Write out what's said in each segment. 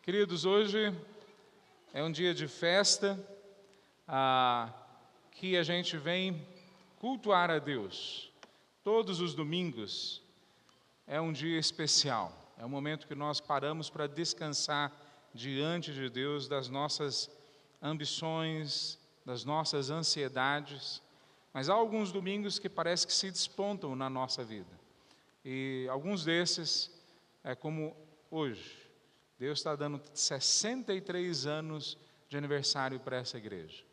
Queridos, hoje é um dia de festa, que a gente vem cultuar a Deus. Todos os domingos é um dia especial, é um momento que nós paramos para descansar diante de Deus das nossas ambições, das nossas ansiedades, mas há alguns domingos que parece que se despontam na nossa vida, e alguns desses é como hoje. Deus está dando 63 anos de aniversário para essa igreja.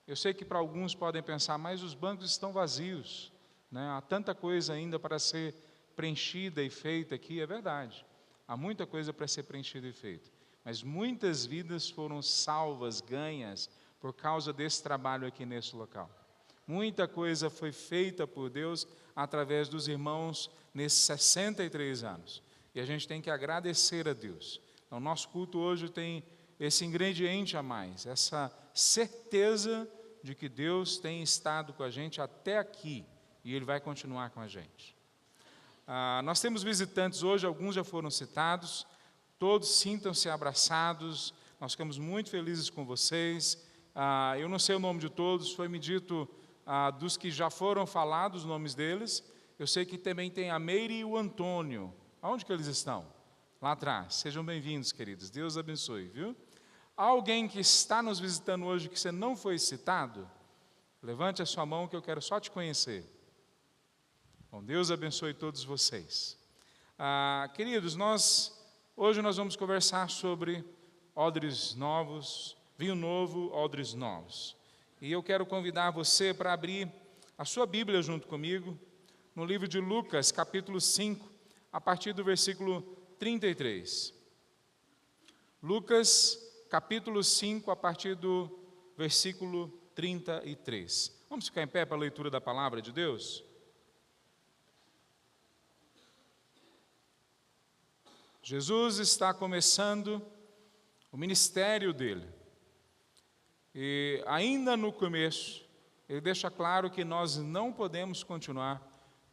Eu sei que para alguns podem pensar, mas os bancos estão vazios, né? Há tanta coisa ainda para ser preenchida e feita aqui, é verdade. Há muita coisa para ser preenchida e feita. Mas muitas vidas foram salvas, ganhas, por causa desse trabalho aqui nesse local. Muita coisa foi feita por Deus através dos irmãos nesses 63 anos. E a gente tem que agradecer a Deus. Então, nosso culto hoje tem esse ingrediente a mais, essa certeza de que Deus tem estado com a gente até aqui e Ele vai continuar com a gente. Nós temos visitantes hoje, alguns já foram citados, todos sintam-se abraçados, nós ficamos muito felizes com vocês. Eu não sei o nome de todos, foi me dito dos que já foram falados, os nomes deles. Eu sei que também tem a Meire e o Antônio. Aonde que eles estão? Lá atrás. Sejam bem-vindos, queridos. Deus abençoe, viu? Há alguém que está nos visitando hoje que você não foi citado? Levante a sua mão que eu quero só te conhecer. Bom, Deus abençoe todos vocês. Queridos, hoje nós vamos conversar sobre odres novos, vinho novo, odres novos. E eu quero convidar você para abrir a sua Bíblia junto comigo, no livro de Lucas, capítulo 5, a partir do versículo 33. Lucas, capítulo 5, a partir do versículo 33. Vamos ficar em pé para a leitura da palavra de Deus? Jesus está começando o ministério dele. E ainda no começo, ele deixa claro que nós não podemos continuar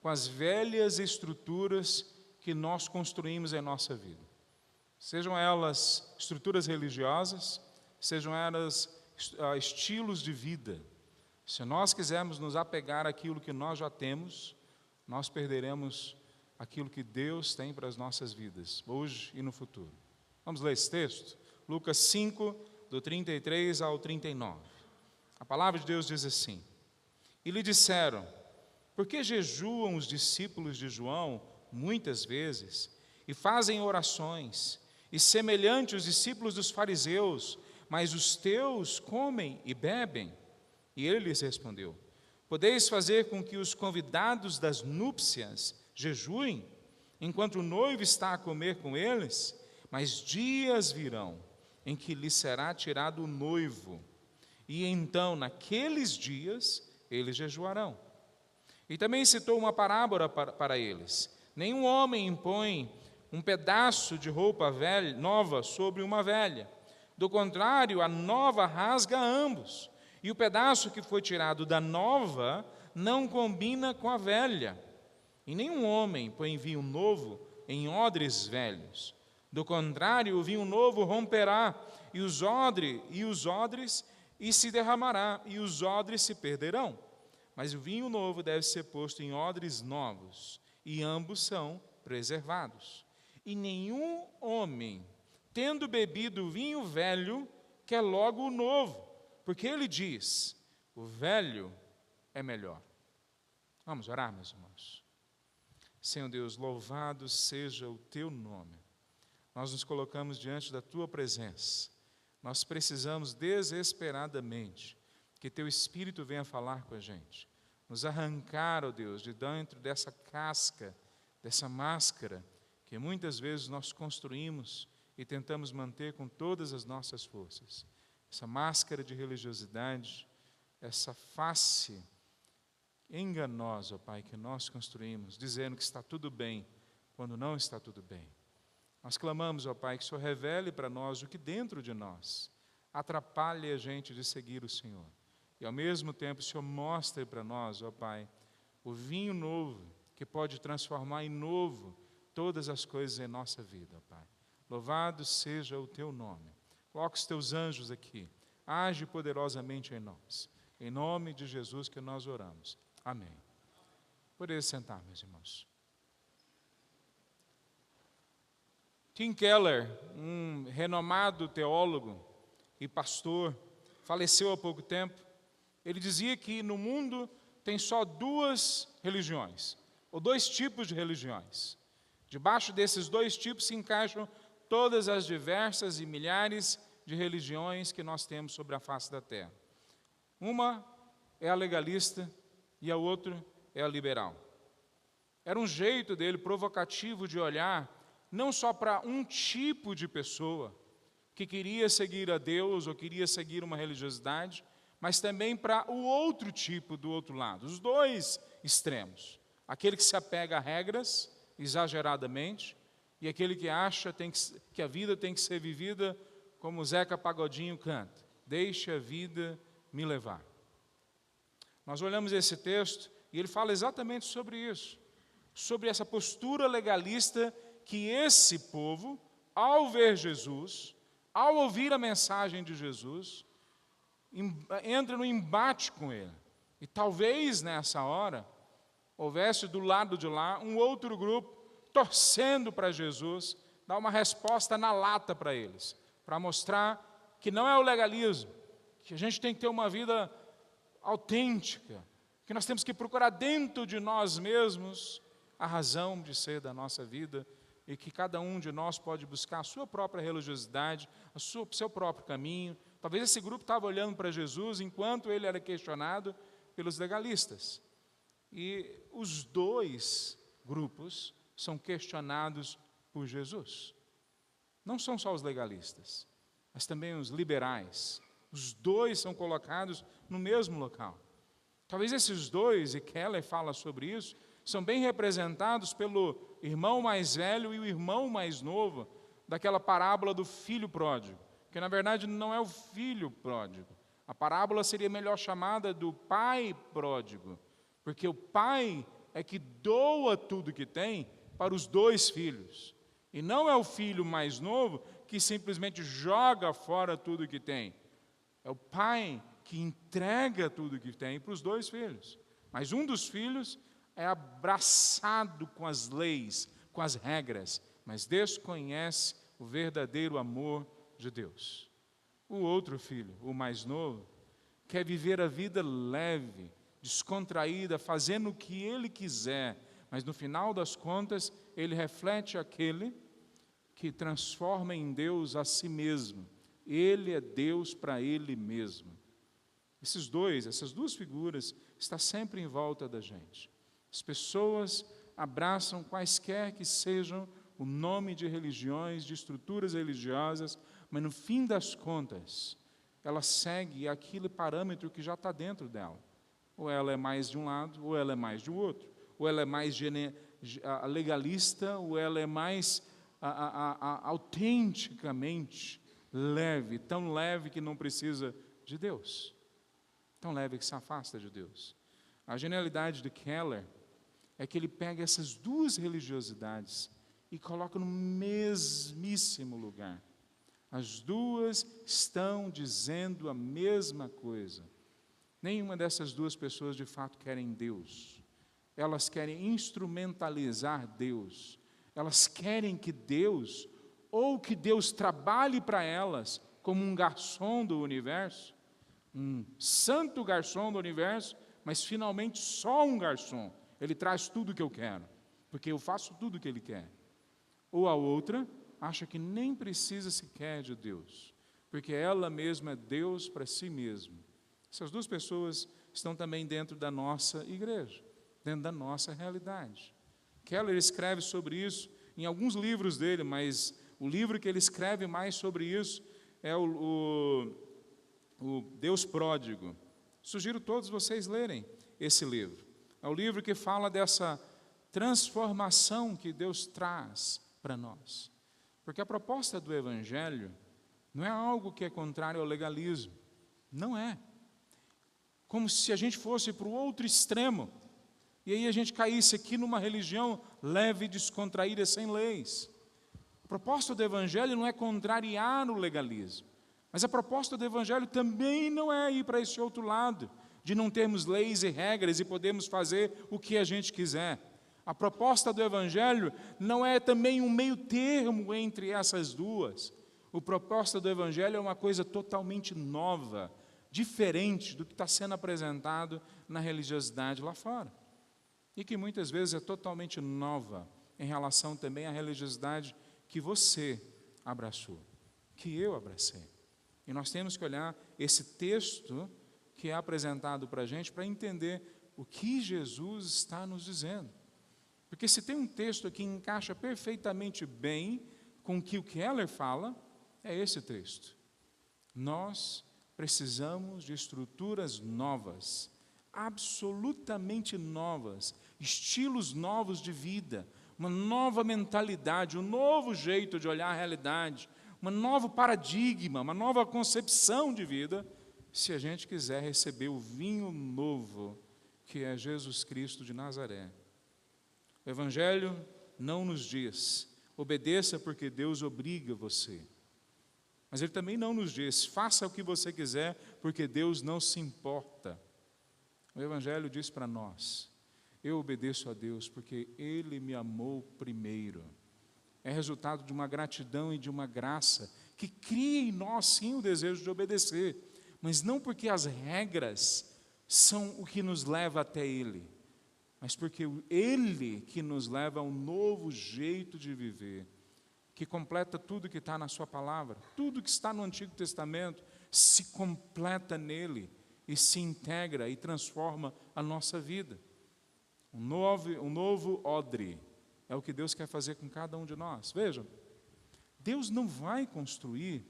com as velhas estruturas que nós construímos em nossa vida. Sejam elas estruturas religiosas, sejam elas estilos de vida. Se nós quisermos nos apegar àquilo que nós já temos, nós perderemos aquilo que Deus tem para as nossas vidas, hoje e no futuro. Vamos ler esse texto? Lucas 5, do 33 ao 39. A palavra de Deus diz assim: E lhe disseram: Por que jejuam os discípulos de João muitas vezes, e fazem orações, e semelhante os discípulos dos fariseus, mas os teus comem e bebem? E ele lhes respondeu: Podeis fazer com que os convidados das núpcias jejuem, enquanto o noivo está a comer com eles? Mas dias virão, em que lhes será tirado o noivo, e então, naqueles dias, eles jejuarão. E também citou uma parábola para eles: Nenhum homem impõe um pedaço de roupa nova sobre uma velha. Do contrário, a nova rasga ambos, e o pedaço que foi tirado da nova não combina com a velha. E nenhum homem põe vinho novo em odres velhos. Do contrário, o vinho novo romperá, e os odres se derramará, e os odres se perderão. Mas o vinho novo deve ser posto em odres novos, e ambos são preservados. E nenhum homem, tendo bebido o vinho velho, quer logo o novo, porque ele diz: o velho é melhor. Vamos orar, meus irmãos. Senhor Deus, louvado seja o teu nome. Nós nos colocamos diante da tua presença. Nós precisamos desesperadamente que teu Espírito venha falar com a gente, nos arrancar, ó Deus, de dentro dessa casca, dessa máscara que muitas vezes nós construímos e tentamos manter com todas as nossas forças. Essa máscara de religiosidade, essa face enganosa, ó Pai, que nós construímos, dizendo que está tudo bem, quando não está tudo bem. Nós clamamos, ó Pai, que o Senhor revele para nós o que dentro de nós atrapalha a gente de seguir o Senhor. E ao mesmo tempo o Senhor mostre para nós, ó Pai, o vinho novo que pode transformar em novo todas as coisas em nossa vida, ó Pai. Louvado seja o teu nome. Coloca os teus anjos aqui. Age poderosamente em nós. Em nome de Jesus que nós oramos. Amém. Poderia sentar, meus irmãos. Tim Keller, um renomado teólogo e pastor, faleceu há pouco tempo. Ele dizia que no mundo tem só duas religiões, ou dois tipos de religiões. Debaixo desses dois tipos se encaixam todas as diversas e milhares de religiões que nós temos sobre a face da terra. Uma é a legalista e a outra é a liberal. Era um jeito dele provocativo de olhar não só para um tipo de pessoa que queria seguir a Deus ou queria seguir uma religiosidade, mas também para o outro tipo do outro lado, os dois extremos. Aquele que se apega a regras exageradamente e aquele que acha que a vida tem que ser vivida como Zeca Pagodinho canta: deixe a vida me levar. Nós olhamos esse texto e ele fala exatamente sobre isso, sobre essa postura legalista que esse povo, ao ver Jesus, ao ouvir a mensagem de Jesus, entra no embate com ele. E talvez nessa hora houvesse do lado de lá um outro grupo torcendo para Jesus, dar uma resposta na lata para eles, para mostrar que não é o legalismo, que a gente tem que ter uma vida autêntica, que nós temos que procurar dentro de nós mesmos a razão de ser da nossa vida e que cada um de nós pode buscar a sua própria religiosidade, o seu próprio caminho. Talvez esse grupo estava olhando para Jesus enquanto ele era questionado pelos legalistas. E os dois grupos são questionados por Jesus. Não são só os legalistas, mas também os liberais. Os dois são colocados no mesmo local. Talvez esses dois, e Keller fala sobre isso, são bem representados pelo irmão mais velho e o irmão mais novo daquela parábola do filho pródigo, que na verdade não é o filho pródigo. A parábola seria melhor chamada do pai pródigo, porque o pai é que doa tudo que tem para os dois filhos, e não é o filho mais novo que simplesmente joga fora tudo que tem. É o pai que entrega tudo que tem para os dois filhos. Mas um dos filhos é abraçado com as leis, com as regras, mas desconhece o verdadeiro amor de Deus. O outro filho, o mais novo, quer viver a vida leve, descontraída, fazendo o que ele quiser, mas no final das contas, ele reflete aquele que transforma em Deus a si mesmo. Ele é Deus para ele mesmo. Essas duas figuras estão sempre em volta da gente. As pessoas abraçam quaisquer que sejam o nome de religiões, de estruturas religiosas, mas no fim das contas, ela segue aquele parâmetro que já está dentro dela. Ou ela é mais de um lado, ou ela é mais de outro. Ou ela é mais legalista, ou ela é mais autenticamente leve, tão leve que não precisa de Deus, tão leve que se afasta de Deus. A genialidade de Keller é que ele pega essas duas religiosidades e coloca no mesmíssimo lugar. As duas estão dizendo a mesma coisa. Nenhuma dessas duas pessoas de fato querem Deus. Elas querem instrumentalizar Deus. Elas querem que Deus, ou que Deus trabalhe para elas como um garçom do universo, um santo garçom do universo, mas finalmente só um garçom. Ele traz tudo o que eu quero, porque eu faço tudo o que ele quer. Ou a outra acha que nem precisa sequer de Deus, porque ela mesma é Deus para si mesma. Essas duas pessoas estão também dentro da nossa igreja, dentro da nossa realidade. Keller escreve sobre isso em alguns livros dele, mas o livro que ele escreve mais sobre isso é o Deus Pródigo. Sugiro todos vocês lerem esse livro. É o livro que fala dessa transformação que Deus traz para nós. Porque a proposta do Evangelho não é algo que é contrário ao legalismo. Não é. Como se a gente fosse para o outro extremo. E aí a gente caísse aqui numa religião leve, descontraída, sem leis. A proposta do Evangelho não é contrariar o legalismo, mas a proposta do Evangelho também não é ir para esse outro lado, de não termos leis e regras e podemos fazer o que a gente quiser. A proposta do Evangelho não é também um meio termo entre essas duas. A proposta do Evangelho é uma coisa totalmente nova, diferente do que está sendo apresentado na religiosidade lá fora. E que muitas vezes é totalmente nova em relação também à religiosidade que você abraçou, que eu abracei. E nós temos que olhar esse texto que é apresentado para a gente para entender o que Jesus está nos dizendo. Porque se tem um texto que encaixa perfeitamente bem com o que o Keller fala, é esse texto. Nós precisamos de estruturas novas, absolutamente novas, estilos novos de vida, uma nova mentalidade, um novo jeito de olhar a realidade, um novo paradigma, uma nova concepção de vida, se a gente quiser receber o vinho novo, que é Jesus Cristo de Nazaré. O Evangelho não nos diz, obedeça porque Deus obriga você. Mas ele também não nos diz, faça o que você quiser porque Deus não se importa. O Evangelho diz para nós, eu obedeço a Deus porque Ele me amou primeiro. É resultado de uma gratidão e de uma graça que cria em nós, sim, o desejo de obedecer, mas não porque as regras são o que nos leva até Ele, mas porque Ele que nos leva a um novo jeito de viver, que completa tudo que está na sua palavra, tudo que está no Antigo Testamento se completa nele e se integra e transforma a nossa vida. Um novo odre é o que Deus quer fazer com cada um de nós. Vejam, Deus não vai construir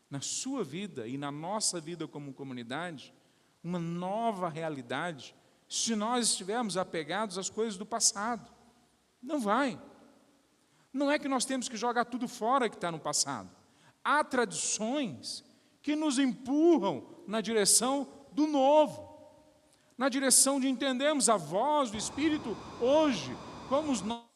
na sua vida e na nossa vida como comunidade uma nova realidade se nós estivermos apegados às coisas do passado. Não vai. Não é que nós temos que jogar tudo fora que está no passado. Há tradições que nos empurram na direção do novo, na direção de entendermos a voz do Espírito hoje, como os nossos.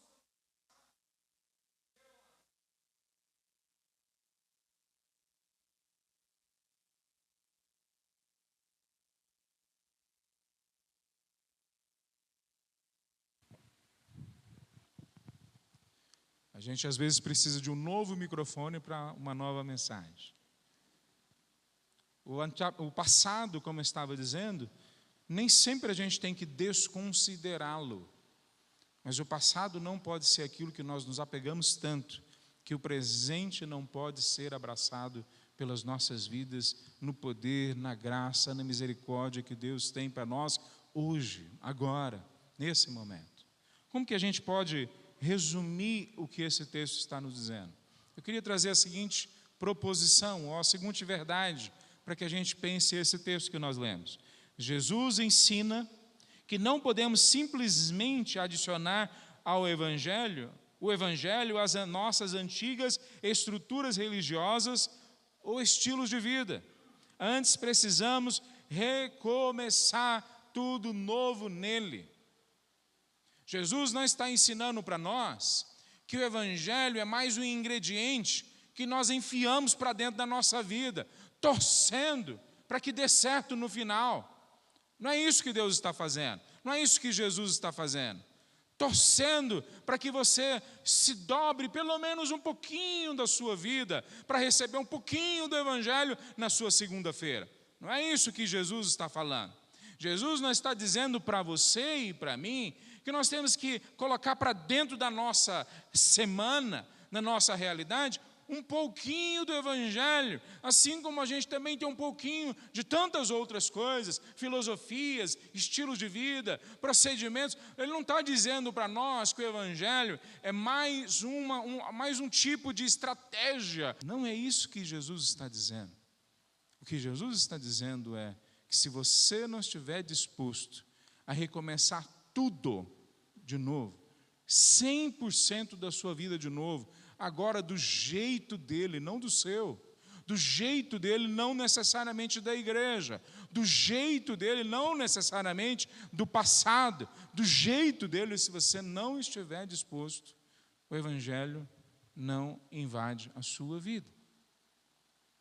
A gente às vezes precisa de um novo microfone para uma nova mensagem. O passado, como eu estava dizendo, nem sempre a gente tem que desconsiderá-lo. Mas o passado não pode ser aquilo que nós nos apegamos tanto, que o presente não pode ser abraçado pelas nossas vidas, no poder, na graça, na misericórdia que Deus tem para nós hoje, agora, nesse momento. Como que a gente pode resumir o que esse texto está nos dizendo? Eu queria trazer a seguinte proposição, ou a seguinte verdade, para que a gente pense esse texto que nós lemos. Jesus ensina que não podemos simplesmente adicionar ao Evangelho, o Evangelho às nossas antigas estruturas religiosas ou estilos de vida. Antes precisamos recomeçar tudo novo nele. Jesus não está ensinando para nós que o Evangelho é mais um ingrediente que nós enfiamos para dentro da nossa vida, torcendo para que dê certo no final. Não é isso que Deus está fazendo, não é isso que Jesus está fazendo. Torcendo para que você se dobre pelo menos um pouquinho da sua vida, para receber um pouquinho do Evangelho na sua segunda-feira. Não é isso que Jesus está falando. Jesus não está dizendo para você e para mim que nós temos que colocar para dentro da nossa semana, na nossa realidade, um pouquinho do Evangelho, assim como a gente também tem um pouquinho de tantas outras coisas, filosofias, estilos de vida, procedimentos. Ele não está dizendo para nós que o Evangelho é mais um tipo de estratégia. Não é isso que Jesus está dizendo. O que Jesus está dizendo é que se você não estiver disposto a recomeçar tudo de novo, 100% da sua vida de novo, agora do jeito dele, não do seu, do jeito dele, não necessariamente da igreja, do jeito dele, não necessariamente do passado, do jeito dele, se você não estiver disposto, o Evangelho não invade a sua vida.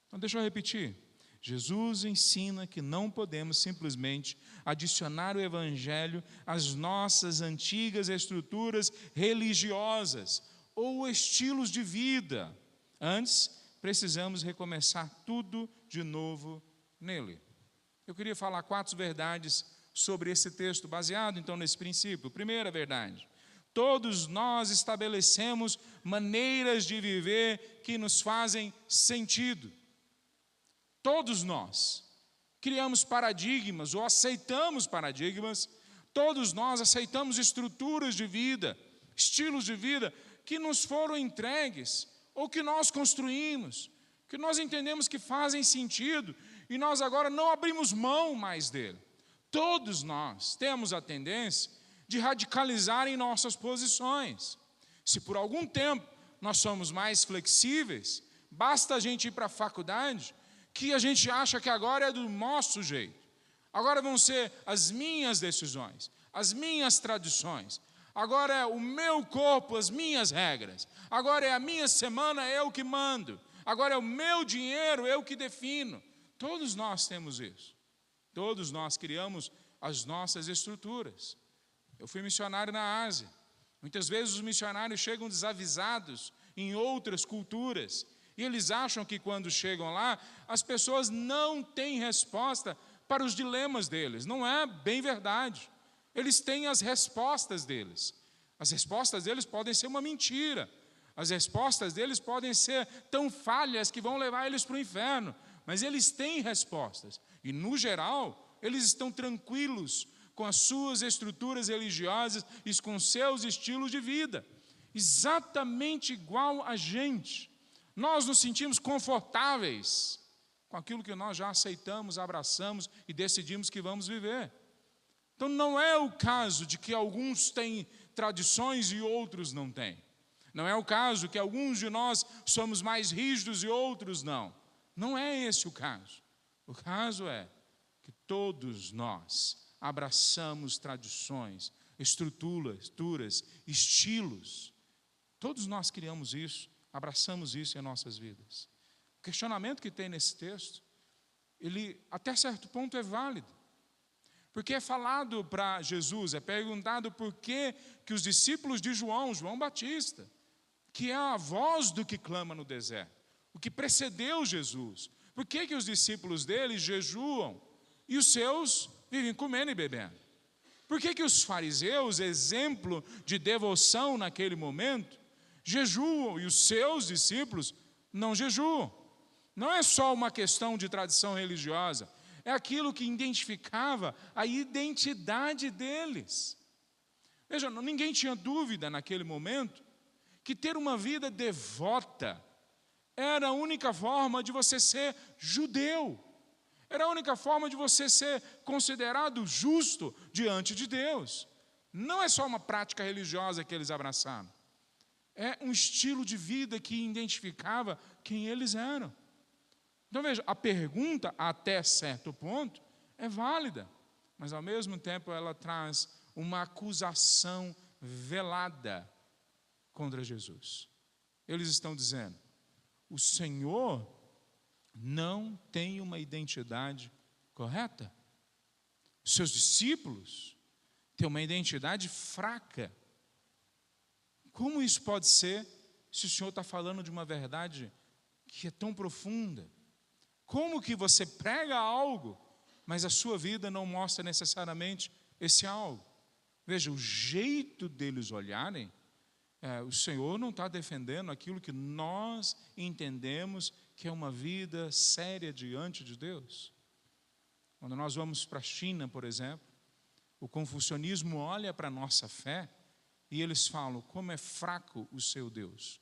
Então deixa eu repetir. Jesus ensina que não podemos simplesmente adicionar o Evangelho às nossas antigas estruturas religiosas ou estilos de vida. Antes, precisamos recomeçar tudo de novo nele. Eu queria falar 4 verdades sobre esse texto, baseado então nesse princípio. Primeira verdade: todos nós estabelecemos maneiras de viver que nos fazem sentido. Todos nós criamos paradigmas ou aceitamos paradigmas, todos nós aceitamos estruturas de vida, estilos de vida que nos foram entregues ou que nós construímos, que nós entendemos que fazem sentido e nós agora não abrimos mão mais dele. Todos nós temos a tendência de radicalizar em nossas posições. Se por algum tempo nós somos mais flexíveis, basta a gente ir para a faculdade, que a gente acha que agora é do nosso jeito. Agora vão ser as minhas decisões, as minhas tradições. Agora é o meu corpo, as minhas regras. Agora é a minha semana, eu que mando. Agora é o meu dinheiro, eu que defino. Todos nós temos isso. Todos nós criamos as nossas estruturas. Eu fui missionário na Ásia. Muitas vezes os missionários chegam desavisados em outras culturas. E eles acham que quando chegam lá, as pessoas não têm resposta para os dilemas deles. Não é bem verdade. Eles têm as respostas deles. As respostas deles podem ser uma mentira. As respostas deles podem ser tão falhas que vão levar eles para o inferno. Mas eles têm respostas. E, no geral, eles estão tranquilos com as suas estruturas religiosas e com seus estilos de vida. Exatamente igual a gente. Nós nos sentimos confortáveis com aquilo que nós já aceitamos, abraçamos e decidimos que vamos viver. Então não é o caso de que alguns têm tradições e outros não têm. Não é o caso que alguns de nós somos mais rígidos e outros não. Não é esse o caso. O caso é que todos nós abraçamos tradições, estruturas, estilos. Todos nós criamos isso. Abraçamos isso em nossas vidas. O questionamento que tem nesse texto, ele até certo ponto é válido. Porque é falado para Jesus, é perguntado por que os discípulos de João Batista, que é a voz do que clama no deserto, o que precedeu Jesus, por que os discípulos dele jejuam e os seus vivem comendo e bebendo? Por que os fariseus, exemplo de devoção naquele momento, jejuam e os seus discípulos não jejuam? Não é só uma questão de tradição religiosa, é aquilo que identificava a identidade deles. Veja, ninguém tinha dúvida naquele momento que ter uma vida devota era a única forma de você ser judeu, era a única forma de você ser considerado justo diante de Deus. Não é só uma prática religiosa que eles abraçaram. É um estilo de vida que identificava quem eles eram. Então veja, a pergunta até certo ponto é válida, mas ao mesmo tempo ela traz uma acusação velada contra Jesus. Eles estão dizendo: o Senhor não tem uma identidade correta. Os seus discípulos têm uma identidade fraca. Como isso pode ser se o Senhor está falando de uma verdade que é tão profunda? Como que você prega algo, mas a sua vida não mostra necessariamente esse algo? Veja, o jeito deles olharem, o Senhor não está defendendo aquilo que nós entendemos que é uma vida séria diante de Deus. Quando nós vamos para a China, por exemplo, o confucionismo olha para a nossa fé e eles falam: como é fraco o seu Deus,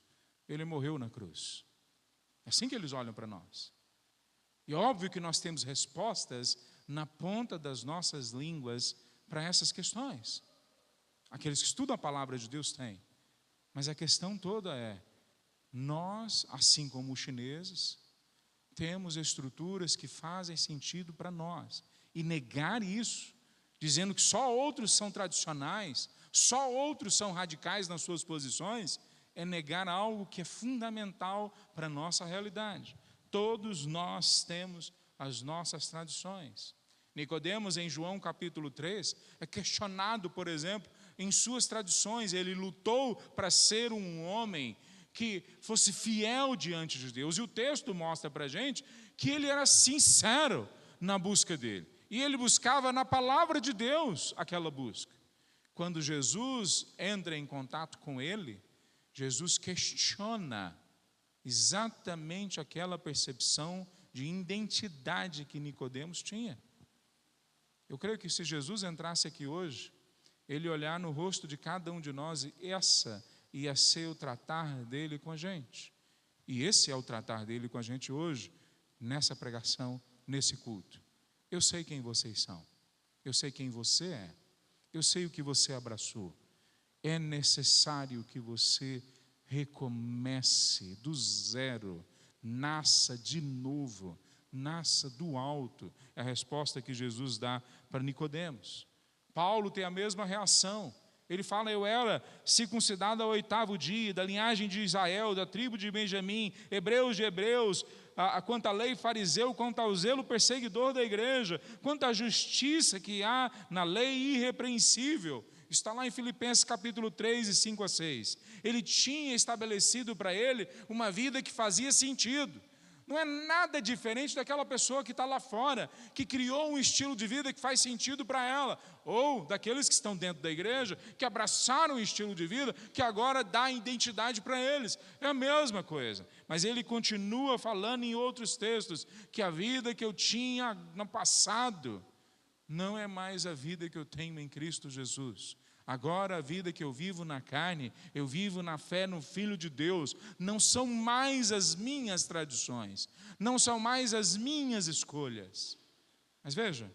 ele morreu na cruz. É assim que eles olham para nós. E é óbvio que nós temos respostas na ponta das nossas línguas para essas questões. Aqueles que estudam a palavra de Deus têm. Mas a questão toda é, nós, assim como os chineses, temos estruturas que fazem sentido para nós. E negar isso, dizendo que só outros são tradicionais, só outros são radicais nas suas posições, é negar algo que é fundamental para a nossa realidade. Todos nós temos as nossas tradições. Nicodemos, em João capítulo 3, é questionado, por exemplo, em suas tradições. Ele lutou para ser um homem que fosse fiel diante de Deus. E o texto mostra para a gente que ele era sincero na busca dele. E ele buscava na palavra de Deus aquela busca. Quando Jesus entra em contato com ele, Jesus questiona exatamente aquela percepção de identidade que Nicodemos tinha. Eu creio que se Jesus entrasse aqui hoje, ele olhar no rosto de cada um de nós, e essa ia ser o tratar dele com a gente. E esse é o tratar dele com a gente hoje, nessa pregação, nesse culto. Eu sei quem vocês são, eu sei quem você é, eu sei o que você abraçou. É necessário que você recomece do zero, nasça de novo, nasça do alto. É a resposta que Jesus dá para Nicodemos. Paulo tem a mesma reação. Ele fala: eu era circuncidado ao 8º dia, da linhagem de Israel, da tribo de Benjamim, hebreus de hebreus, quanto à lei fariseu, quanto ao zelo perseguidor da igreja, quanto à justiça que há na lei irrepreensível. Está lá em Filipenses capítulo 3, 5-6. Ele tinha estabelecido para ele uma vida que fazia sentido. Não é nada diferente daquela pessoa que está lá fora, que criou um estilo de vida que faz sentido para ela, ou daqueles que estão dentro da igreja, que abraçaram um estilo de vida, que agora dá identidade para eles. É a mesma coisa. Mas ele continua falando em outros textos, que a vida que eu tinha no passado, não é mais a vida que eu tenho em Cristo Jesus. Agora a vida que eu vivo na carne, eu vivo na fé no Filho de Deus. Não são mais as minhas tradições, não são mais as minhas escolhas. Mas veja,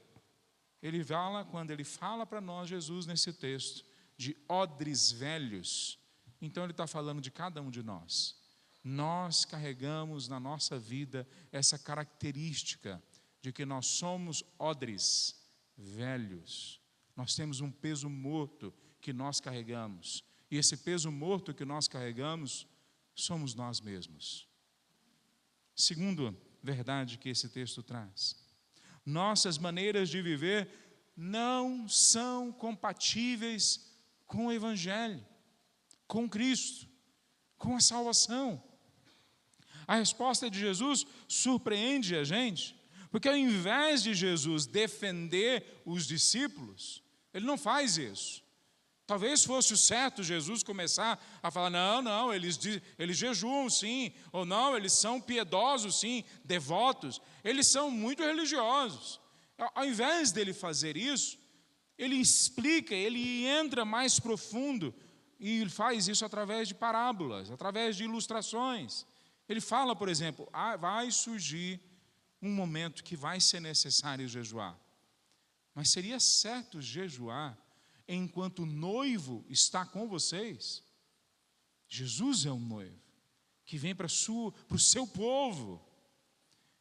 quando ele fala para nós, Jesus, nesse texto, de odres velhos, então ele está falando de cada um de nós. Nós carregamos na nossa vida essa característica de que nós somos odres velhos. Nós temos um peso morto que nós carregamos. E esse peso morto que nós carregamos somos nós mesmos. Segunda verdade que esse texto traz: nossas maneiras de viver não são compatíveis com o Evangelho, com Cristo, com a salvação. A resposta de Jesus surpreende a gente, porque ao invés de Jesus defender os discípulos, ele não faz isso. Talvez fosse o certo Jesus começar a falar: não, eles jejuam sim, ou não, eles são piedosos sim, devotos, eles são muito religiosos. Ao invés dele fazer isso, ele explica, ele entra mais profundo, e faz isso através de parábolas, através de ilustrações. Ele fala, por exemplo, vai surgir um momento que vai ser necessário jejuar. Mas seria certo jejuar enquanto o noivo está com vocês? Jesus é um noivo que vem para o seu povo.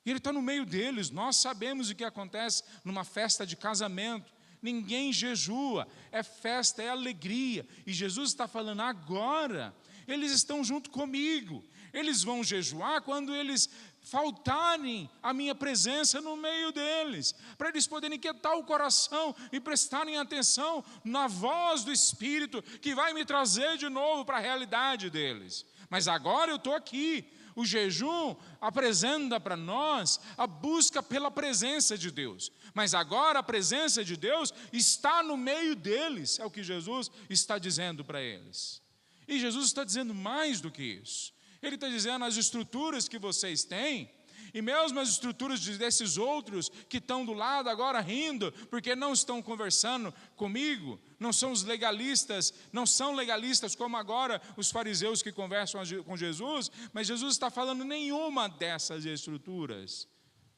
E ele está no meio deles. Nós sabemos o que acontece numa festa de casamento. Ninguém jejua, é festa, é alegria. E Jesus está falando: agora eles estão junto comigo. Eles vão jejuar quando eles faltarem a minha presença no meio deles, para eles poderem quietar o coração e prestarem atenção na voz do Espírito que vai me trazer de novo para a realidade deles. Mas agora eu estou aqui. O jejum apresenta para nós a busca pela presença de Deus. Mas agora a presença de Deus está no meio deles, é o que Jesus está dizendo para eles. E Jesus está dizendo mais do que isso. Ele está dizendo: as estruturas que vocês têm, e mesmo as estruturas desses outros que estão do lado agora rindo, porque não estão conversando comigo, não são os legalistas, não são legalistas como agora os fariseus que conversam com Jesus, mas Jesus está falando: nenhuma dessas estruturas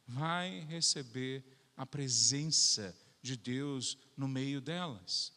vai receber a presença de Deus no meio delas.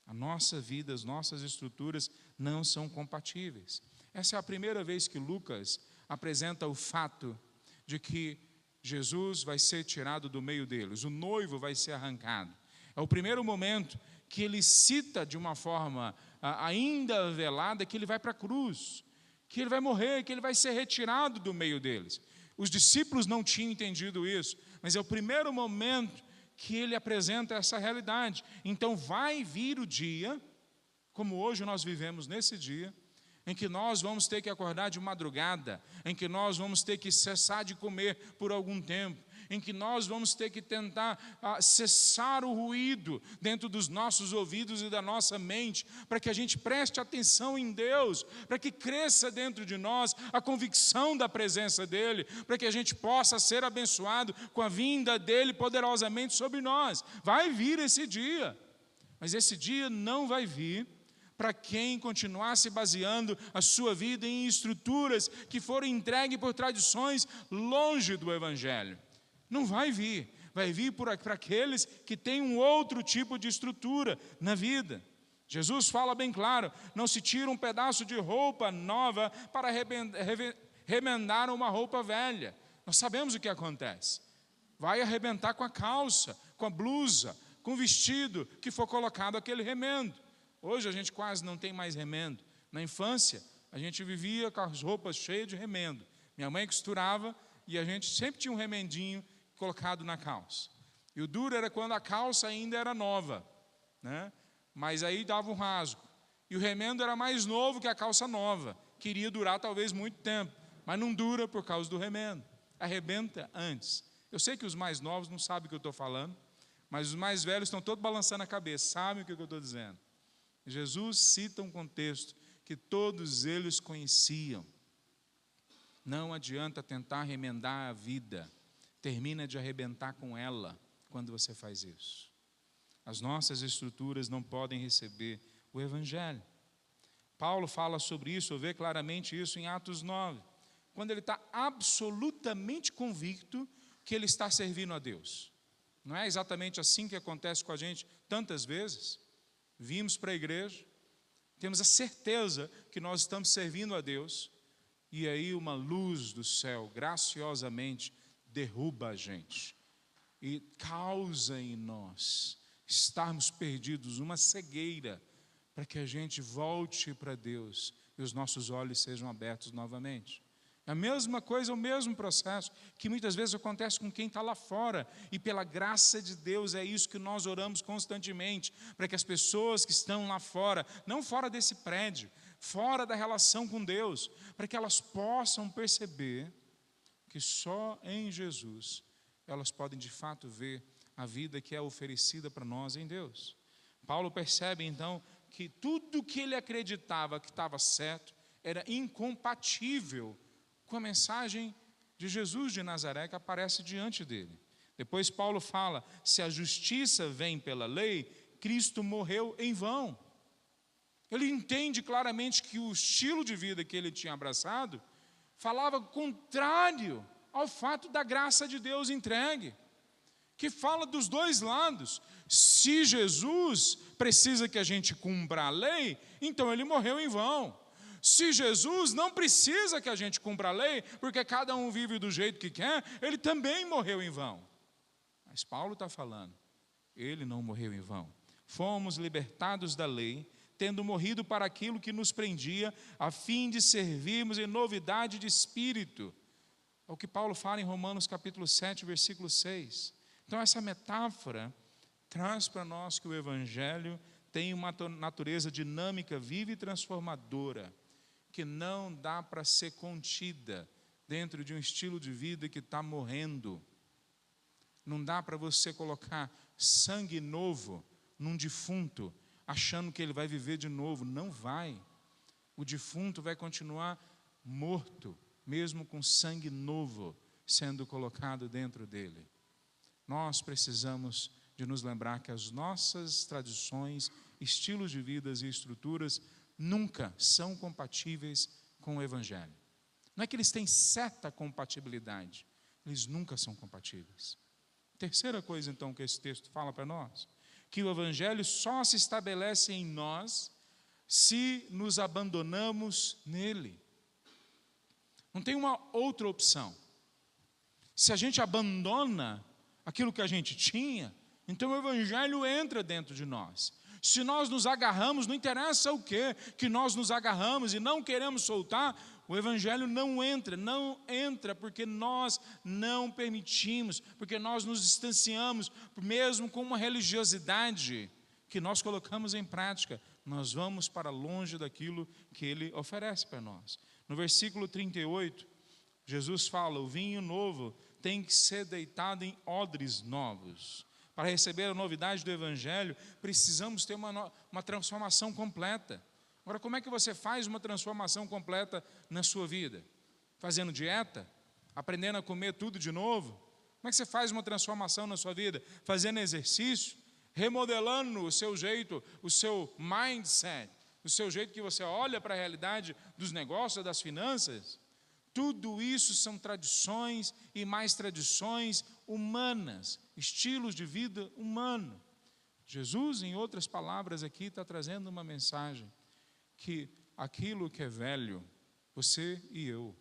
A nossa vida, as nossas estruturas não são compatíveis. Essa é a primeira vez que Lucas apresenta o fato de que Jesus vai ser tirado do meio deles, o noivo vai ser arrancado. É o primeiro momento que ele cita de uma forma ainda velada, que ele vai para a cruz, que ele vai morrer, que ele vai ser retirado do meio deles. Os discípulos não tinham entendido isso, mas é o primeiro momento que ele apresenta essa realidade. Então vai vir o dia, como hoje nós vivemos nesse dia, em que nós vamos ter que acordar de madrugada, em que nós vamos ter que cessar de comer por algum tempo, em que nós vamos ter que tentar cessar o ruído dentro dos nossos ouvidos e da nossa mente, para que a gente preste atenção em Deus, para que cresça dentro de nós a convicção da presença dEle, para que a gente possa ser abençoado com a vinda dEle poderosamente sobre nós. Vai vir esse dia, mas esse dia não vai vir para quem continuar se baseando a sua vida em estruturas que foram entregues por tradições longe do Evangelho. Não vai vir para aqueles que têm um outro tipo de estrutura na vida. Jesus fala bem claro, não se tira um pedaço de roupa nova para remendar uma roupa velha. Nós sabemos o que acontece. Vai arrebentar com a calça, com a blusa, com o vestido que for colocado aquele remendo. Hoje a gente quase não tem mais remendo. Na infância, a gente vivia com as roupas cheias de remendo. Minha mãe costurava e a gente sempre tinha um remendinho colocado na calça. E o duro era quando a calça ainda era nova, né? Mas aí dava um rasgo. E o remendo era mais novo que a calça nova. Queria durar talvez muito tempo, mas não dura por causa do remendo. Arrebenta antes. Eu sei que os mais novos não sabem o que eu estou falando, mas os mais velhos estão todos balançando a cabeça, sabem o que eu estou dizendo. Jesus cita um contexto que todos eles conheciam. Não adianta tentar remendar a vida, termina de arrebentar com ela quando você faz isso. As nossas estruturas não podem receber o Evangelho. Paulo fala sobre isso, vê claramente isso em Atos 9, quando ele está absolutamente convicto que ele está servindo a Deus. Não é exatamente assim que acontece com a gente tantas vezes? Vimos para a igreja, temos a certeza que nós estamos servindo a Deus, e aí uma luz do céu, graciosamente, derruba a gente e causa em nós estarmos perdidos, uma cegueira, para que a gente volte para Deus e os nossos olhos sejam abertos novamente. A mesma coisa, o mesmo processo que muitas vezes acontece com quem está lá fora, e pela graça de Deus é isso que nós oramos constantemente, para que as pessoas que estão lá fora, não fora desse prédio, fora da relação com Deus, para que elas possam perceber que só em Jesus elas podem de fato ver a vida que é oferecida para nós em Deus. Paulo percebe então que tudo que ele acreditava que estava certo era incompatível com a mensagem de Jesus de Nazaré que aparece diante dele. Depois Paulo fala, se a justiça vem pela lei, Cristo morreu em vão. Ele entende claramente que o estilo de vida que ele tinha abraçado falava contrário ao fato da graça de Deus entregue, que fala dos dois lados. Se Jesus precisa que a gente cumpra a lei, então ele morreu em vão. Se Jesus não precisa que a gente cumpra a lei, porque cada um vive do jeito que quer, ele também morreu em vão. Mas Paulo está falando, ele não morreu em vão. Fomos libertados da lei, tendo morrido para aquilo que nos prendia, a fim de servirmos em novidade de espírito. É o que Paulo fala em Romanos capítulo 7, versículo 6. Então essa metáfora traz para nós que o Evangelho tem uma natureza dinâmica, viva e transformadora, que não dá para ser contida dentro de um estilo de vida que está morrendo. Não dá para você colocar sangue novo num defunto, achando que ele vai viver de novo. Não vai. O defunto vai continuar morto, mesmo com sangue novo sendo colocado dentro dele. Nós precisamos de nos lembrar que as nossas tradições, estilos de vida e estruturas nunca são compatíveis com o Evangelho. Não é que eles têm certa compatibilidade, eles nunca são compatíveis. Terceira coisa, então, que esse texto fala para nós, que o Evangelho só se estabelece em nós se nos abandonamos nele. Não tem uma outra opção. Se a gente abandona aquilo que a gente tinha, então o Evangelho entra dentro de nós. Se nós nos agarramos, não interessa o que nós nos agarramos e não queremos soltar, o Evangelho não entra porque nós não permitimos, porque nós nos distanciamos, mesmo com uma religiosidade que nós colocamos em prática, nós vamos para longe daquilo que Ele oferece para nós. No versículo 38, Jesus fala: o vinho novo tem que ser deitado em odres novos. Para receber a novidade do Evangelho, precisamos ter uma transformação completa. Agora, como é que você faz uma transformação completa na sua vida? Fazendo dieta? Aprendendo a comer tudo de novo? Como é que você faz uma transformação na sua vida? Fazendo exercício? Remodelando o seu jeito, o seu mindset, o seu jeito que você olha para a realidade dos negócios, das finanças? Tudo isso são tradições e mais tradições humanas, estilos de vida humano. Jesus, em outras palavras aqui, está trazendo uma mensagem que aquilo que é velho, você e eu,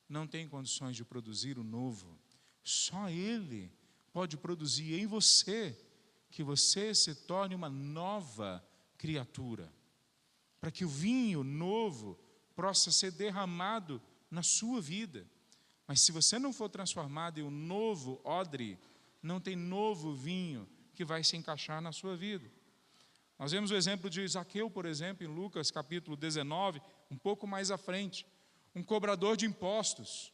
não tem condições de produzir o novo. Só Ele pode produzir em você, que você se torne uma nova criatura, para que o vinho novo possa ser derramado na sua vida. Mas se você não for transformado em um novo odre, não tem novo vinho que vai se encaixar na sua vida. Nós vemos o exemplo de Zaqueu, por exemplo, em Lucas capítulo 19, um pouco mais à frente. Um cobrador de impostos,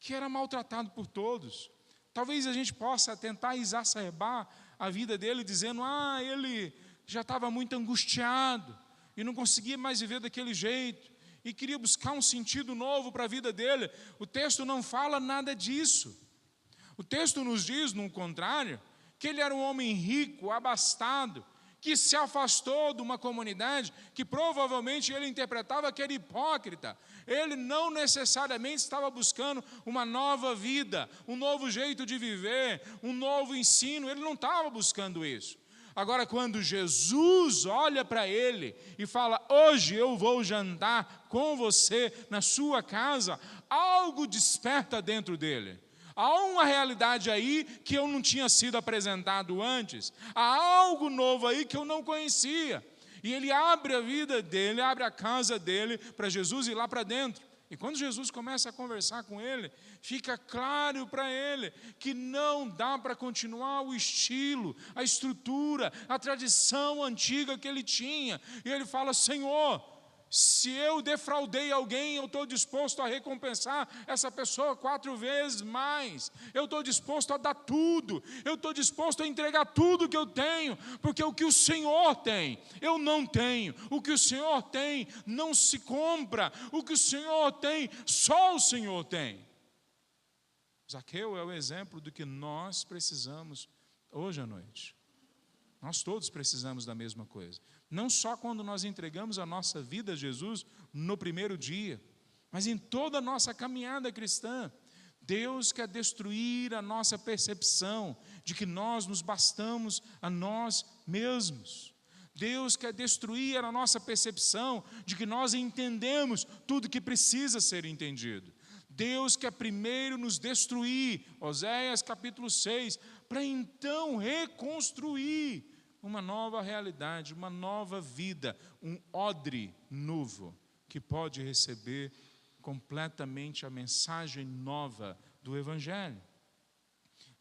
que era maltratado por todos. Talvez a gente possa tentar exacerbar a vida dele, dizendo: ele já estava muito angustiado, e não conseguia mais viver daquele jeito, e queria buscar um sentido novo para a vida dele. O texto não fala nada disso. O texto nos diz, no contrário, que ele era um homem rico, abastado, que se afastou de uma comunidade que provavelmente ele interpretava que era hipócrita. Ele não necessariamente estava buscando uma nova vida, um novo jeito de viver, um novo ensino. Ele não estava buscando isso. Agora, quando Jesus olha para ele e fala: hoje eu vou jantar com você na sua casa, algo desperta dentro dele. Há uma realidade aí que eu não tinha sido apresentado antes. Há algo novo aí que eu não conhecia. E ele abre a vida dele, abre a casa dele para Jesus ir lá para dentro. E quando Jesus começa a conversar com ele, fica claro para ele que não dá para continuar o estilo, a estrutura, a tradição antiga que ele tinha. E ele fala: Senhor, se eu defraudei alguém, eu estou disposto a recompensar essa pessoa 4 vezes mais. Eu estou disposto a dar tudo. Eu estou disposto a entregar tudo que eu tenho, porque o que o Senhor tem, eu não tenho. O que o Senhor tem não se compra. O que o Senhor tem, só o Senhor tem. Zaqueu é o exemplo do que nós precisamos hoje à noite. Nós todos precisamos da mesma coisa. Não só quando nós entregamos a nossa vida a Jesus no primeiro dia, mas em toda a nossa caminhada cristã. Deus quer destruir a nossa percepção de que nós nos bastamos a nós mesmos. Deus quer destruir a nossa percepção de que nós entendemos tudo que precisa ser entendido. Deus quer primeiro nos destruir, Oséias capítulo 6, para então reconstruir uma nova realidade, uma nova vida, um odre novo, que pode receber completamente a mensagem nova do Evangelho.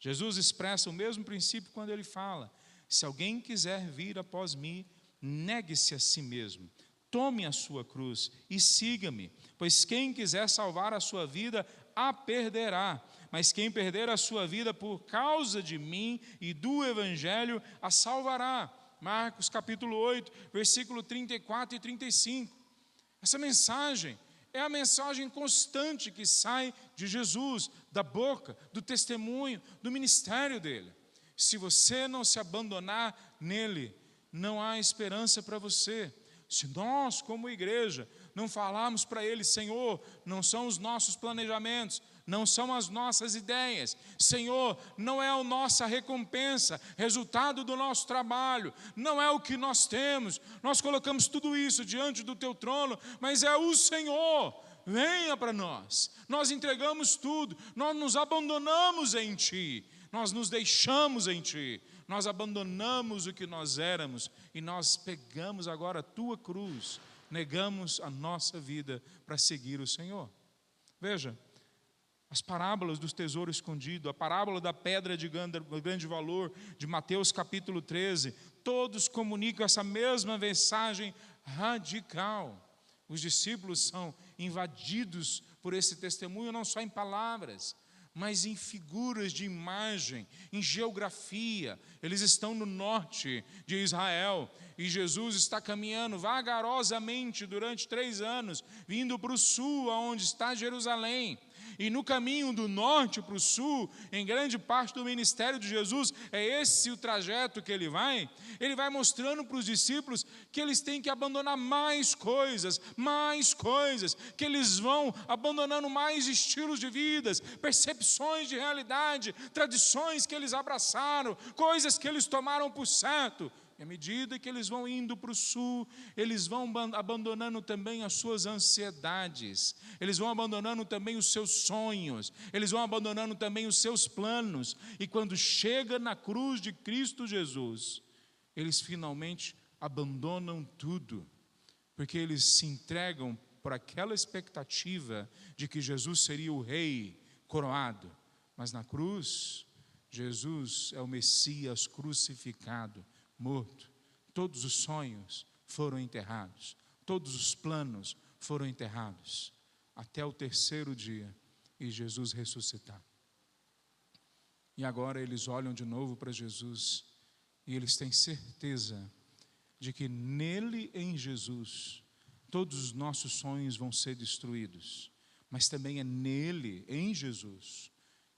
Jesus expressa o mesmo princípio quando ele fala: se alguém quiser vir após mim, negue-se a si mesmo, tome a sua cruz e siga-me, pois quem quiser salvar a sua vida, a perderá, mas quem perder a sua vida por causa de mim e do Evangelho, a salvará. Marcos capítulo 8, versículo 34 e 35. Essa mensagem é a mensagem constante que sai de Jesus, da boca, do testemunho, do ministério dele. Se você não se abandonar nele, não há esperança para você. Se nós, como igreja, não falarmos para ele: Senhor, não são os nossos planejamentos, não são as nossas ideias, Senhor, não é a nossa recompensa, resultado do nosso trabalho, não é o que nós temos, nós colocamos tudo isso diante do teu trono, mas é o Senhor, venha para nós entregamos tudo, nós nos abandonamos em ti. nós nos deixamos em Ti, nós abandonamos o que nós éramos e nós pegamos agora a Tua cruz, negamos a nossa vida para seguir o Senhor. Veja, as parábolas dos tesouros escondidos, a parábola da pedra de grande valor, de Mateus capítulo 13, todos comunicam essa mesma mensagem radical. Os discípulos são invadidos por esse testemunho, não só em palavras, mas em figuras de imagem, em geografia. Eles estão no norte de Israel e Jesus está caminhando vagarosamente durante 3 anos, vindo para o sul, aonde está Jerusalém. E no caminho do norte para o sul, em grande parte do ministério de Jesus, é esse o trajeto que ele vai mostrando para os discípulos que eles têm que abandonar mais coisas, que eles vão abandonando mais estilos de vidas, percepções de realidade, tradições que eles abraçaram, coisas que eles tomaram por certo. E à medida que eles vão indo para o sul, eles vão abandonando também as suas ansiedades, eles vão abandonando também os seus sonhos, eles vão abandonando também os seus planos. E quando chega na cruz de Cristo Jesus, eles finalmente abandonam tudo, porque eles se entregam por aquela expectativa de que Jesus seria o rei coroado. Mas na cruz, Jesus é o Messias crucificado, morto. Todos os sonhos foram enterrados, todos os planos foram enterrados, até o 3º dia e Jesus ressuscitar. E agora eles olham de novo para Jesus e eles têm certeza de que nele, em Jesus, todos os nossos sonhos vão ser destruídos, mas também é nele, em Jesus,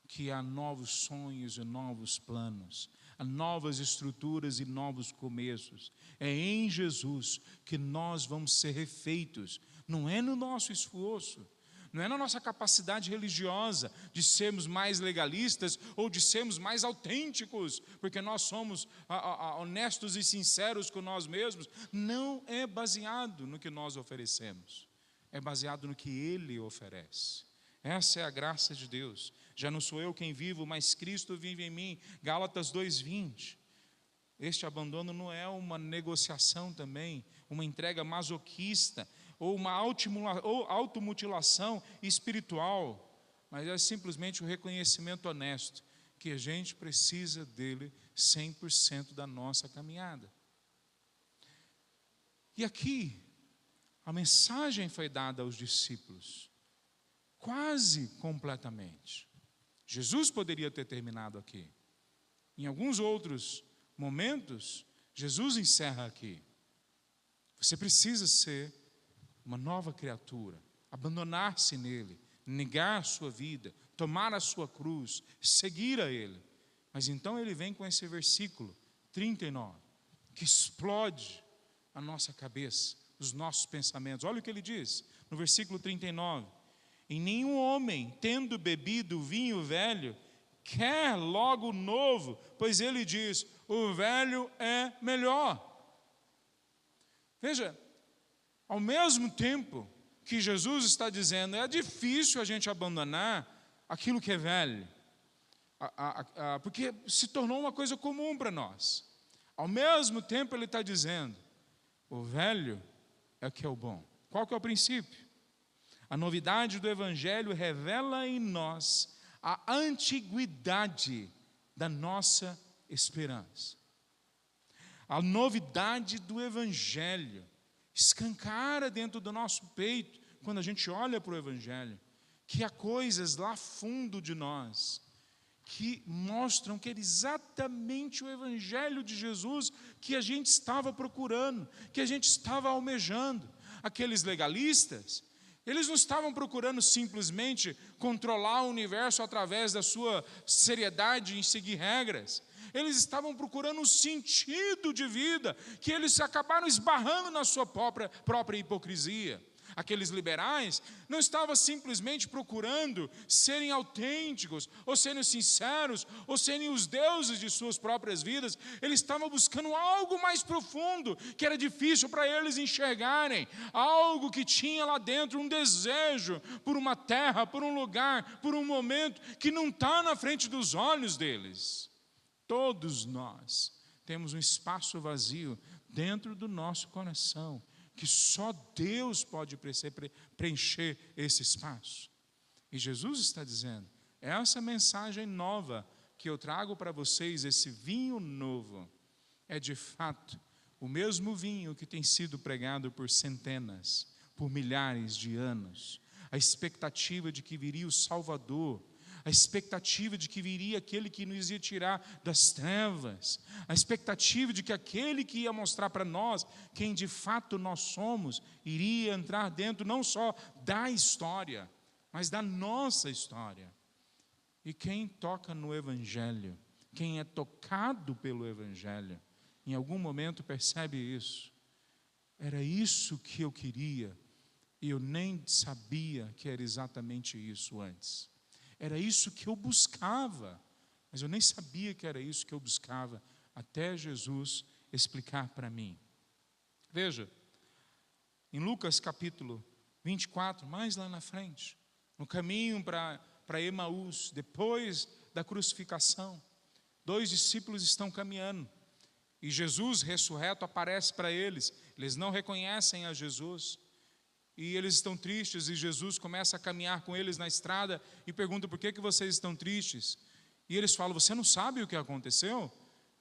que há novos sonhos e novos planos, há novas estruturas e novos começos. É em Jesus que nós vamos ser refeitos, não é no nosso esforço, não é na nossa capacidade religiosa de sermos mais legalistas ou de sermos mais autênticos, porque nós somos honestos e sinceros com nós mesmos. Não é baseado no que nós oferecemos, é baseado no que Ele oferece. Essa é a graça de Deus. Já não sou eu quem vivo, mas Cristo vive em mim. Gálatas 2:20. Este abandono não é uma negociação também, uma entrega masoquista, ou uma automutilação espiritual, mas é simplesmente o reconhecimento honesto que a gente precisa dele 100% da nossa caminhada. E aqui, a mensagem foi dada aos discípulos, quase completamente. Jesus poderia ter terminado aqui. Em alguns outros momentos, Jesus encerra aqui. Você precisa ser uma nova criatura, abandonar-se nele, negar a sua vida, tomar a sua cruz, seguir a ele. Mas então ele vem com esse versículo 39, que explode a nossa cabeça, os nossos pensamentos. Olha o que ele diz no versículo 39. E nenhum homem, tendo bebido vinho velho, quer logo o novo, pois ele diz, o velho é melhor. Veja, ao mesmo tempo que Jesus está dizendo, é difícil a gente abandonar aquilo que é velho, porque se tornou uma coisa comum para nós. Ao mesmo tempo ele está dizendo, o velho é o que é o bom. Qual que é o princípio? A novidade do Evangelho revela em nós a antiguidade da nossa esperança. A novidade do Evangelho escancara dentro do nosso peito, quando a gente olha para o Evangelho, que há coisas lá fundo de nós, que mostram que era exatamente o Evangelho de Jesus que a gente estava procurando, que a gente estava almejando. Aqueles legalistas, eles não estavam procurando simplesmente controlar o universo através da sua seriedade em seguir regras. Eles estavam procurando um sentido de vida, que eles acabaram esbarrando na sua própria hipocrisia. aqueles liberais, não estavam simplesmente procurando serem autênticos, ou serem sinceros, ou serem os deuses de suas próprias vidas. Eles estavam buscando algo mais profundo, que era difícil para eles enxergarem, algo que tinha lá dentro um desejo por uma terra, por um lugar, por um momento que não está na frente dos olhos deles. Todos nós temos um espaço vazio dentro do nosso coração, que só Deus pode preencher esse espaço. E Jesus está dizendo, essa mensagem nova que eu trago para vocês, esse vinho novo, é de fato o mesmo vinho que tem sido pregado por centenas, por milhares de anos. A expectativa de que viria o Salvador, a expectativa de que viria aquele que nos ia tirar das trevas, a expectativa de que aquele que ia mostrar para nós quem de fato nós somos, iria entrar dentro não só da história, mas da nossa história. E quem toca no Evangelho, quem é tocado pelo Evangelho, em algum momento percebe isso. Era isso que eu queria, e eu nem sabia que era exatamente isso antes. Era isso que eu buscava, mas eu nem sabia que era isso que eu buscava, até Jesus explicar para mim. Veja, em Lucas capítulo 24, mais lá na frente, no caminho para Emaús, depois da crucificação, 2 discípulos estão caminhando, e Jesus ressurreto aparece para eles. Eles não reconhecem a Jesus, e eles estão tristes, e Jesus começa a caminhar com eles na estrada e pergunta: por que vocês estão tristes? E eles falam: você não sabe o que aconteceu?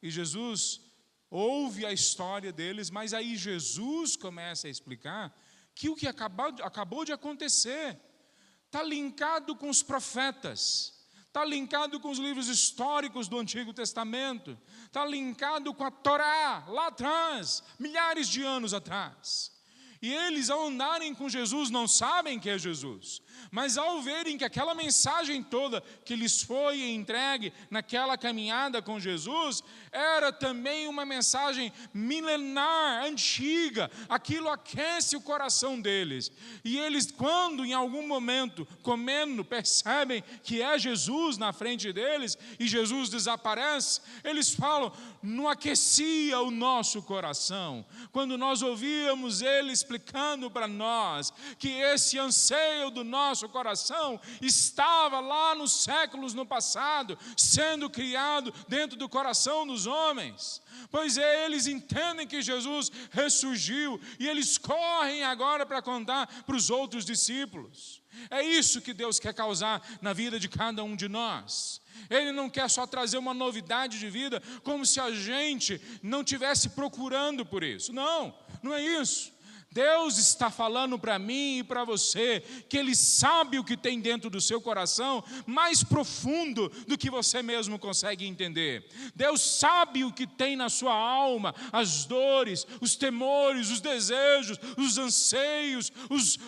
E Jesus ouve a história deles, mas aí Jesus começa a explicar que o que acabou de acontecer está linkado com os profetas, está linkado com os livros históricos do Antigo Testamento, está linkado com a Torá, lá atrás, milhares de anos atrás. E eles, ao andarem com Jesus, não sabem que é Jesus, mas ao verem que aquela mensagem toda que lhes foi entregue naquela caminhada com Jesus, era também uma mensagem milenar, antiga, aquilo aquece o coração deles. E eles, quando em algum momento, comendo, percebem que é Jesus na frente deles, e Jesus desaparece, eles falam: não aquecia o nosso coração, quando nós ouvíamos ele explicando para nós que esse anseio do nosso coração estava lá nos séculos no passado, sendo criado dentro do coração dos homens. Pois é, eles entendem que Jesus ressurgiu, e eles correm agora para contar para os outros discípulos. É isso que Deus quer causar na vida de cada um de nós. Ele não quer só trazer uma novidade de vida, como se a gente não estivesse procurando por isso. Não, não é isso. Deus está falando para mim e para você que Ele sabe o que tem dentro do seu coração, mais profundo do que você mesmo consegue entender. Deus sabe o que tem na sua alma, as dores, os temores, os desejos, os anseios,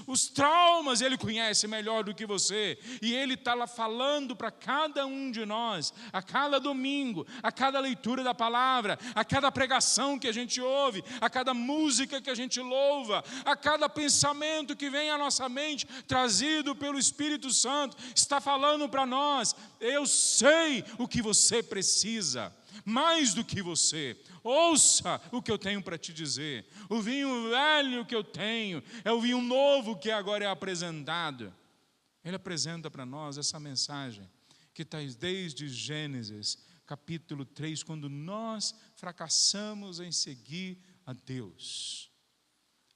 os traumas. Ele conhece melhor do que você, e Ele está lá falando para cada um de nós, a cada domingo, a cada leitura da palavra, a cada pregação que a gente ouve, a cada música que a gente louva, a cada pensamento que vem à nossa mente, trazido pelo Espírito Santo, está falando para nós: eu sei o que você precisa, mais do que você. Ouça o que eu tenho para te dizer. O vinho velho que eu tenho é o vinho novo que agora é apresentado. Ele apresenta para nós essa mensagem que está desde Gênesis capítulo 3, quando nós fracassamos em seguir a Deus.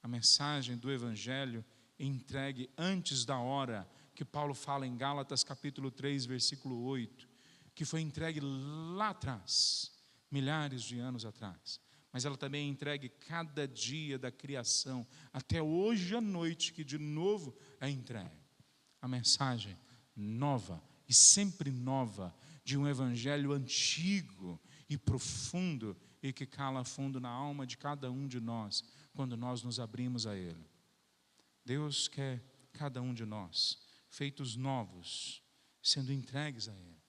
A mensagem do Evangelho entregue antes da hora, que Paulo fala em Gálatas capítulo 3, versículo 8, que foi entregue lá atrás, milhares de anos atrás, mas ela também é entregue cada dia da criação, até hoje à noite, que de novo é entregue. A mensagem nova e sempre nova de um Evangelho antigo e profundo, e que cala fundo na alma de cada um de nós, quando nós nos abrimos a Ele. Deus quer cada um de nós feitos novos, sendo entregues a Ele.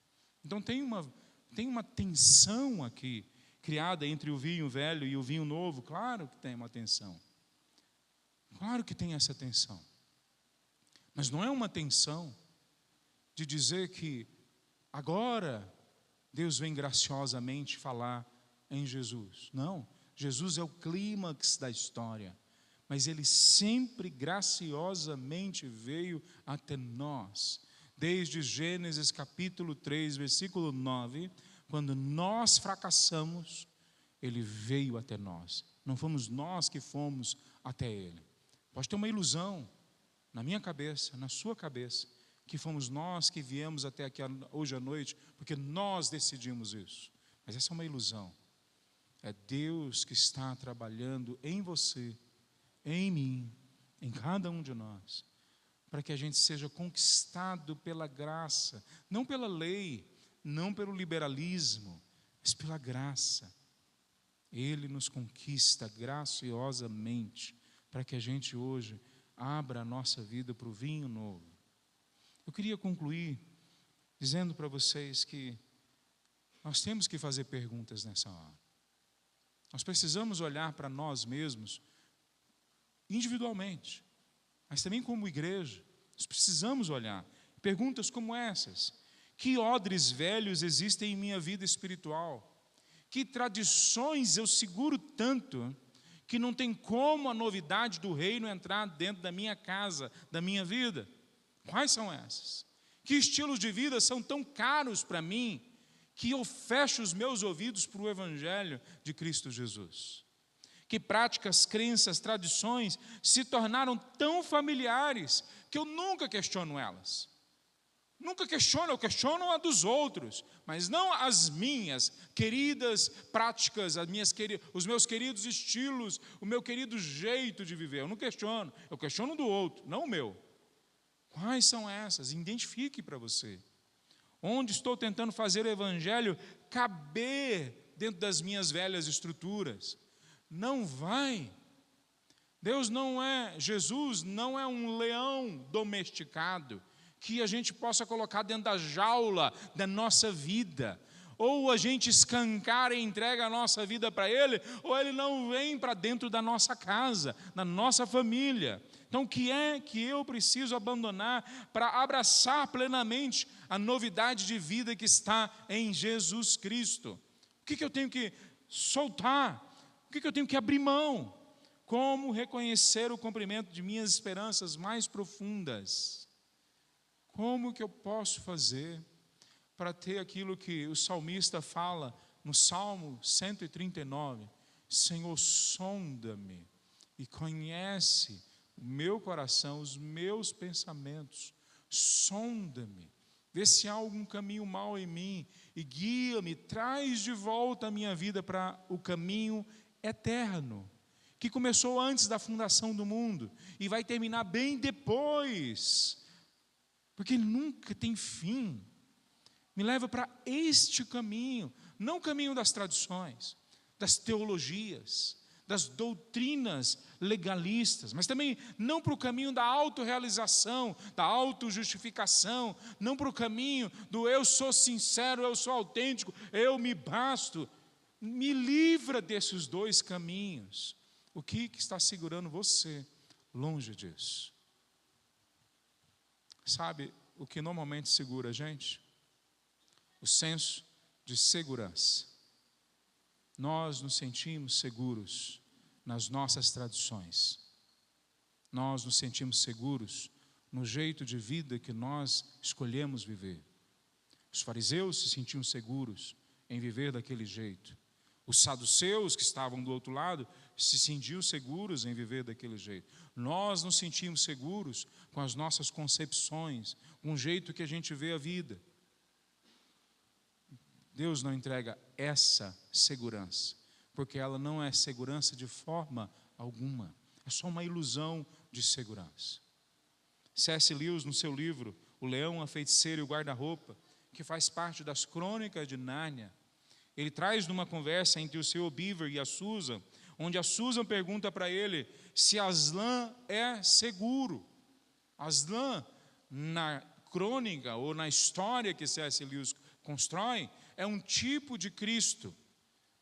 Então tem uma tensão aqui, criada entre o vinho velho e o vinho novo. Claro que tem uma tensão. Claro que tem essa tensão. Mas não é uma tensão de dizer que agora Deus vem graciosamente falar em Jesus. Não, Jesus é o clímax da história, mas Ele sempre graciosamente veio até nós. Desde Gênesis capítulo 3, versículo 9, quando nós fracassamos, Ele veio até nós. Não fomos nós que fomos até Ele. Pode ter uma ilusão na minha cabeça, na sua cabeça, que fomos nós que viemos até aqui hoje à noite, porque nós decidimos isso. Mas essa é uma ilusão. É Deus que está trabalhando em você, em mim, em cada um de nós, para que a gente seja conquistado pela graça, não pela lei, não pelo liberalismo, mas pela graça. Ele nos conquista graciosamente, para que a gente hoje abra a nossa vida para o vinho novo. Eu queria concluir dizendo para vocês que nós temos que fazer perguntas nessa hora. Nós precisamos olhar para nós mesmos individualmente, mas também como igreja. Nós precisamos olhar perguntas como essas: que odres velhos existem em minha vida espiritual? Que tradições eu seguro tanto que não tem como a novidade do reino entrar dentro da minha casa, da minha vida? Quais são essas? Que estilos de vida são tão caros para mim que eu fecho os meus ouvidos para o Evangelho de Cristo Jesus? Que práticas, crenças, tradições se tornaram tão familiares que eu nunca questiono elas? Nunca questiono, eu questiono a dos outros, mas não as minhas queridas práticas, os meus queridos estilos, o meu querido jeito de viver. Eu não questiono, eu questiono do outro, não o meu. Quais são essas? Identifique para você. Onde estou tentando fazer o Evangelho caber dentro das minhas velhas estruturas? Não vai. Jesus não é um leão domesticado que a gente possa colocar dentro da jaula da nossa vida. Ou a gente escancara e entrega a nossa vida para Ele, ou Ele não vem para dentro da nossa casa, da nossa família. Então, o que é que eu preciso abandonar para abraçar plenamente a novidade de vida que está em Jesus Cristo? O que eu tenho que soltar? O que eu tenho que abrir mão? Como reconhecer o cumprimento de minhas esperanças mais profundas? Como que eu posso fazer para ter aquilo que o salmista fala no Salmo 139? Senhor, sonda-me e conhece o meu coração, os meus pensamentos. Sonda-me, vê se há algum caminho mau em mim e guia-me, traz de volta a minha vida para o caminho eterno, que começou antes da fundação do mundo e vai terminar bem depois, porque ele nunca tem fim. Me leva para este caminho, não o caminho das tradições, das teologias, das doutrinas legalistas, mas também não para o caminho da autorrealização, da autojustificação, não para o caminho do eu sou sincero, eu sou autêntico, eu me basto. Me livra desses dois caminhos. O que está segurando você longe disso? Sabe o que normalmente segura a gente? O senso de segurança. Nós nos sentimos seguros nas nossas tradições. Nós nos sentimos seguros no jeito de vida que nós escolhemos viver. Os fariseus se sentiam seguros em viver daquele jeito. Os saduceus, que estavam do outro lado, se sentiam seguros em viver daquele jeito. Nós nos sentimos seguros com as nossas concepções, com o jeito que a gente vê a vida. Deus não entrega essa segurança, porque ela não é segurança de forma alguma. É só uma ilusão de segurança. C.S. Lewis, no seu livro O Leão, a Feiticeira e o Guarda-Roupa, que faz parte das Crônicas de Nárnia, ele traz numa conversa entre o Sr. Beaver e a Susan, onde a Susan pergunta para ele se Aslan é seguro. Aslan, na crônica ou na história que C.S. Lewis constrói, é um tipo de Cristo.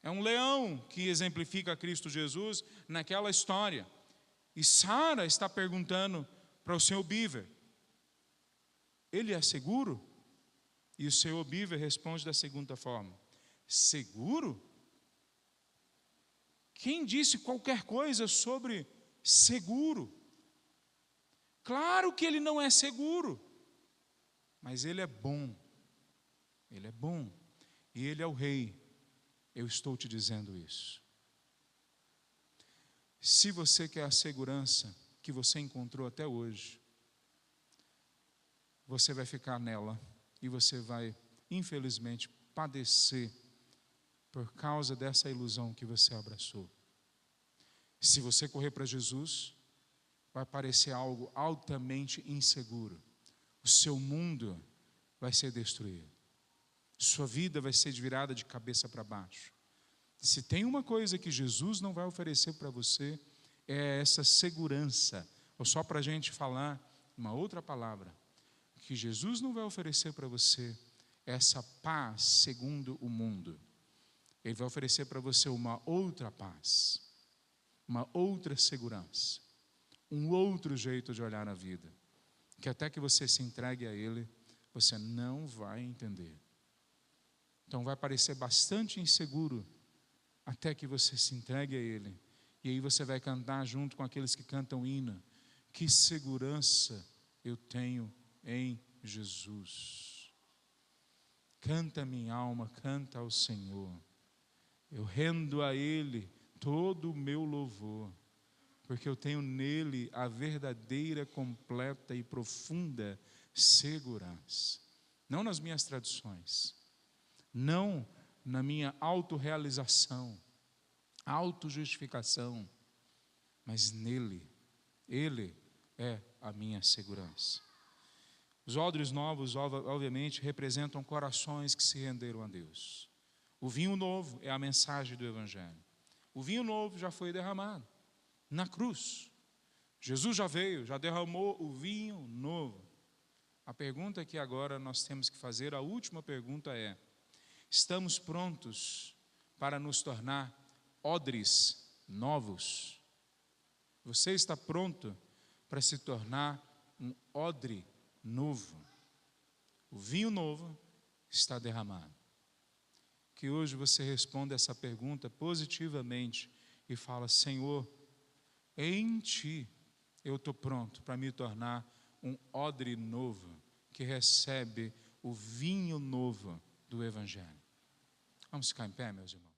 É um leão que exemplifica Cristo Jesus naquela história. E Sara está perguntando para o Sr. Beaver, ele é seguro? E o Senhor Beaver responde da seguinte forma: seguro? Quem disse qualquer coisa sobre seguro? Claro que ele não é seguro, mas ele é bom. Ele é bom e ele é o rei. Eu estou te dizendo isso. Se você quer a segurança que você encontrou até hoje, você vai ficar nela e você vai, infelizmente, padecer por causa dessa ilusão que você abraçou. Se você correr para Jesus, vai parecer algo altamente inseguro. O seu mundo vai ser destruído. Sua vida vai ser virada de cabeça para baixo. Se tem uma coisa que Jesus não vai oferecer para você, é essa segurança. Ou só para a gente falar uma outra palavra, que Jesus não vai oferecer para você essa paz segundo o mundo. Ele vai oferecer para você uma outra paz, uma outra segurança, um outro jeito de olhar a vida, que até que você se entregue a Ele, você não vai entender. Então vai parecer bastante inseguro até que você se entregue a Ele. E aí você vai cantar junto com aqueles que cantam hino: que segurança eu tenho em Jesus. Canta minha alma, canta ao Senhor. Eu rendo a Ele todo o meu louvor, porque eu tenho nele a verdadeira, completa e profunda segurança. Não nas minhas tradições, não na minha autorrealização, autojustificação, mas nele. Ele é a minha segurança. Os odres novos, obviamente, representam corações que se renderam a Deus. O vinho novo é a mensagem do Evangelho. O vinho novo já foi derramado na cruz. Jesus já veio, já derramou o vinho novo. A pergunta que agora nós temos que fazer, a última pergunta é: estamos prontos para nos tornar odres novos? Você está pronto para se tornar um odre novo? O vinho novo está derramado. Que hoje você responda essa pergunta positivamente e fala: Senhor, em Ti eu estou pronto para me tornar um odre novo, que recebe o vinho novo do Evangelho. Vamos ficar em pé, meus irmãos.